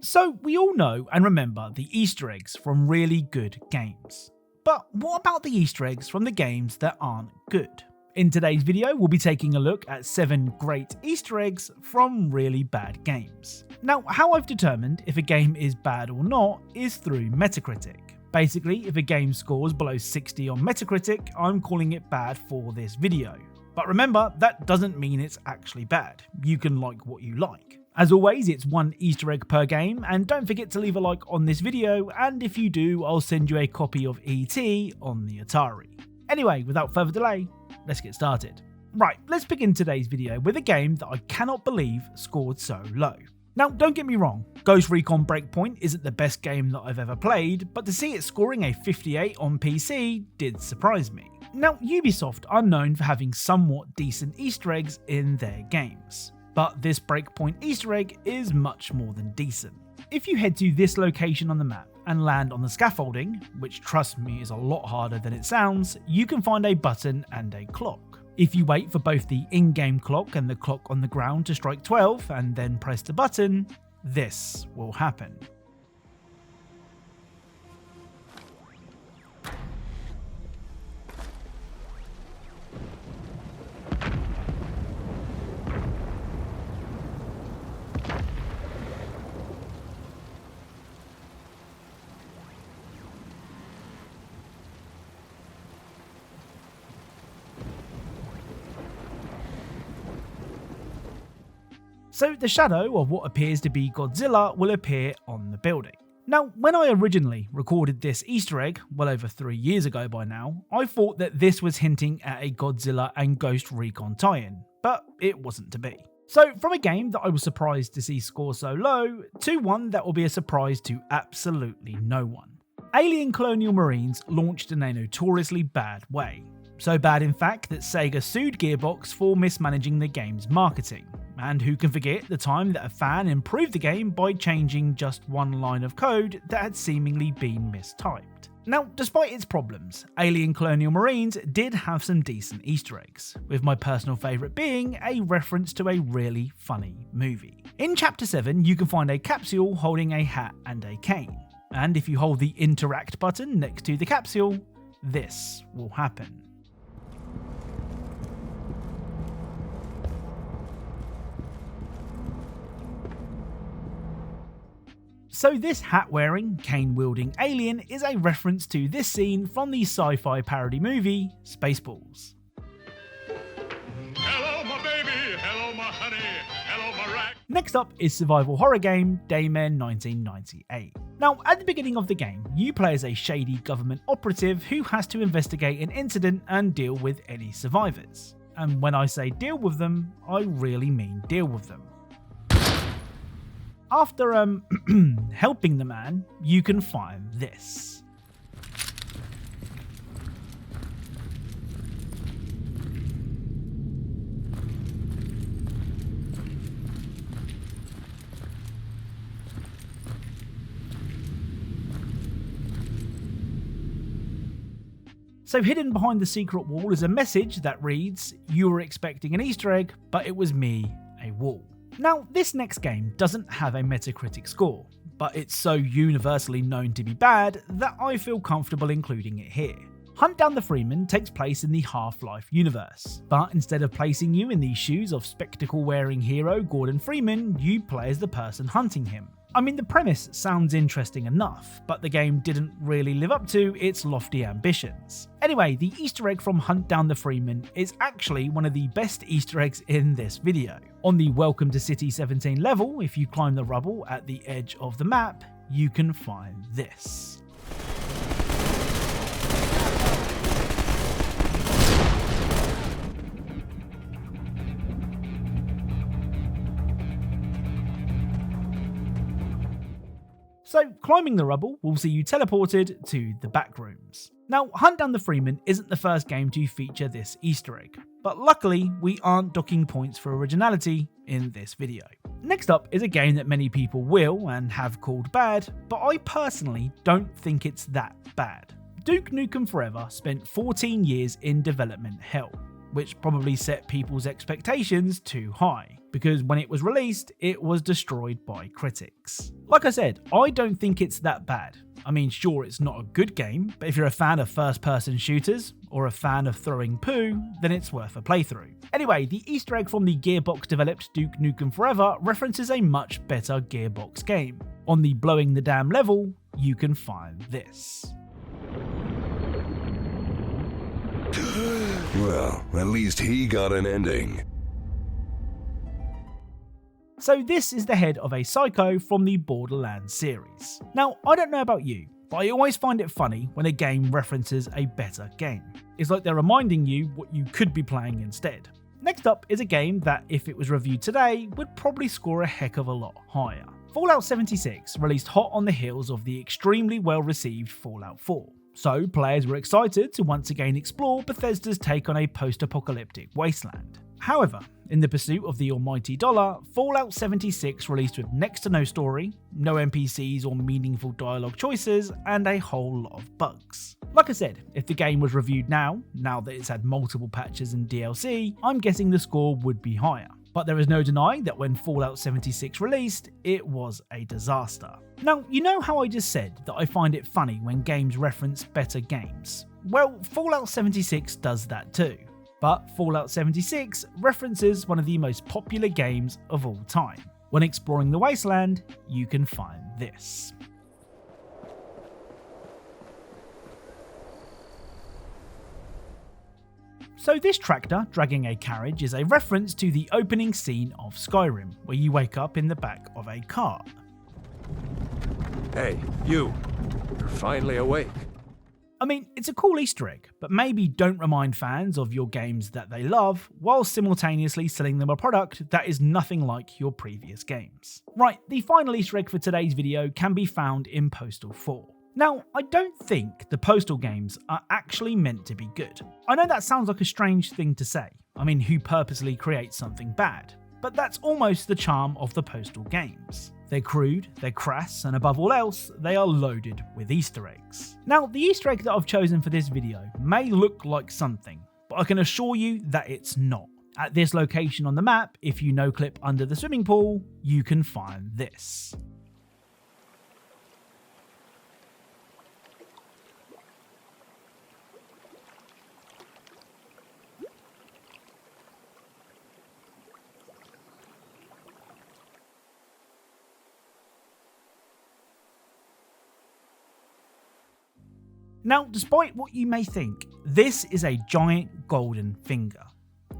So we all know and remember the Easter eggs from really good games. But what about the Easter eggs from the games that aren't good? In today's video, we'll be taking a look at 7 great Easter eggs from really bad games. Now, how I've determined if a game is bad or not is through Metacritic. Basically, if a game scores below 60 on Metacritic, I'm calling it bad for this video. But remember, that doesn't mean it's actually bad. You can like what you like. As always, it's 1 Easter egg per game, and don't forget to leave a like on this video, and if you do, I'll send you a copy of E.T. on the Atari. Anyway, without further delay, let's get started. Right, let's begin today's video with a game that I cannot believe scored so low. Now, don't get me wrong, Ghost Recon Breakpoint isn't the best game that I've ever played, but to see it scoring a 58 on PC did surprise me. Now, Ubisoft are known for having somewhat decent Easter eggs in their games. But this Breakpoint Easter egg is much more than decent. If you head to this location on the map and land on the scaffolding, which trust me is a lot harder than it sounds, you can find a button and a clock. If you wait for both the in-game clock and the clock on the ground to strike 12 and then press the button, this will happen. So the shadow of what appears to be Godzilla will appear on the building. Now, when I originally recorded this Easter egg, well over 3 years ago by now, I thought that this was hinting at a Godzilla and Ghost Recon tie-in, but it wasn't to be. So from a game that I was surprised to see score so low, to one that will be a surprise to absolutely no one. Alien Colonial Marines launched in a notoriously bad way. So bad in fact that Sega sued Gearbox for mismanaging the game's marketing. And who can forget the time that a fan improved the game by changing just one line of code that had seemingly been mistyped. Now, despite its problems, Alien Colonial Marines did have some decent Easter eggs, with my personal favourite being a reference to a really funny movie. In Chapter 7, you can find a capsule holding a hat and a cane, and if you hold the interact button next to the capsule, this will happen. So this hat-wearing, cane-wielding alien is a reference to this scene from the sci-fi parody movie Spaceballs. Hello, my baby. Hello, my honey. Hello, my rat. Next up is survival horror game Dayman 1998. Now, at the beginning of the game, you play as a shady government operative who has to investigate an incident and deal with any survivors. And when I say deal with them, I really mean deal with them. After helping the man, you can find this. So hidden behind the secret wall is a message that reads, "You were expecting an Easter egg, but it was me, a wall." Now, this next game doesn't have a Metacritic score, but it's so universally known to be bad that I feel comfortable including it here. Hunt Down the Freeman takes place in the Half-Life universe, but instead of placing you in the shoes of spectacle-wearing hero Gordon Freeman, you play as the person hunting him. I mean, the premise sounds interesting enough, but the game didn't really live up to its lofty ambitions. Anyway, the Easter egg from Hunt Down the Freeman is actually one of the best Easter eggs in this video. On the Welcome to City 17 level, if you climb the rubble at the edge of the map, you can find this. So climbing the rubble will see you teleported to the back rooms. Now, Hunt Down the Freeman isn't the first game to feature this Easter egg, but luckily we aren't docking points for originality in this video. Next up is a game that many people will and have called bad, but I personally don't think it's that bad. Duke Nukem Forever spent 14 years in development hell. which probably set people's expectations too high, because when it was released, it was destroyed by critics. Like I said, I don't think it's that bad. I mean, sure, it's not a good game, but if you're a fan of first-person shooters, or a fan of throwing poo, then it's worth a playthrough. Anyway, the Easter egg from the Gearbox-developed Duke Nukem Forever references a much better Gearbox game. On the blowing the dam level, you can find this. Well, at least he got an ending. So this is the head of a psycho from the Borderlands series. Now, I don't know about you, but I always find it funny when a game references a better game. It's like they're reminding you what you could be playing instead. Next up is a game that, if it was reviewed today, would probably score a heck of a lot higher. Fallout 76 released hot on the heels of the extremely well-received Fallout 4. So players were excited to once again explore Bethesda's take on a post-apocalyptic wasteland. However, in the pursuit of the almighty dollar, Fallout 76 released with next to no story, no NPCs or meaningful dialogue choices, and a whole lot of bugs. Like I said, if the game was reviewed now that it's had multiple patches and DLC, I'm guessing the score would be higher. But there is no denying that when Fallout 76 released, it was a disaster. Now, you know how I just said that I find it funny when games reference better games? Well, Fallout 76 does that too. But Fallout 76 references one of the most popular games of all time. When exploring the wasteland, you can find this. So this tractor dragging a carriage is a reference to the opening scene of Skyrim, where you wake up in the back of a cart. Hey, you're finally awake. I mean, it's a cool Easter egg, but maybe don't remind fans of your games that they love, while simultaneously selling them a product that is nothing like your previous games. Right, the final Easter egg for today's video can be found in Postal 4. Now, I don't think the Postal games are actually meant to be good. I know that sounds like a strange thing to say. I mean, who purposely creates something bad? But that's almost the charm of the Postal games. They're crude, they're crass, and above all else, they are loaded with Easter eggs. Now, the Easter egg that I've chosen for this video may look like something, but I can assure you that it's not. At this location on the map, if you no-clip under the swimming pool, you can find this. Now, despite what you may think, this is a giant golden finger.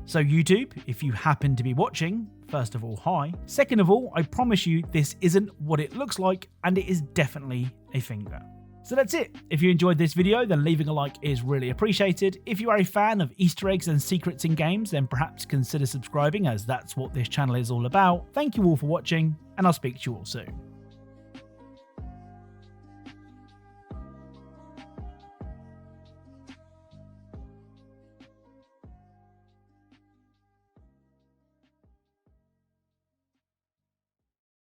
So YouTube, if you happen to be watching, first of all, hi. Second of all, I promise you this isn't what it looks like, and it is definitely a finger. So that's it. If you enjoyed this video, then leaving a like is really appreciated. If you are a fan of Easter eggs and secrets in games, then perhaps consider subscribing, as that's what this channel is all about. Thank you all for watching, and I'll speak to you all soon.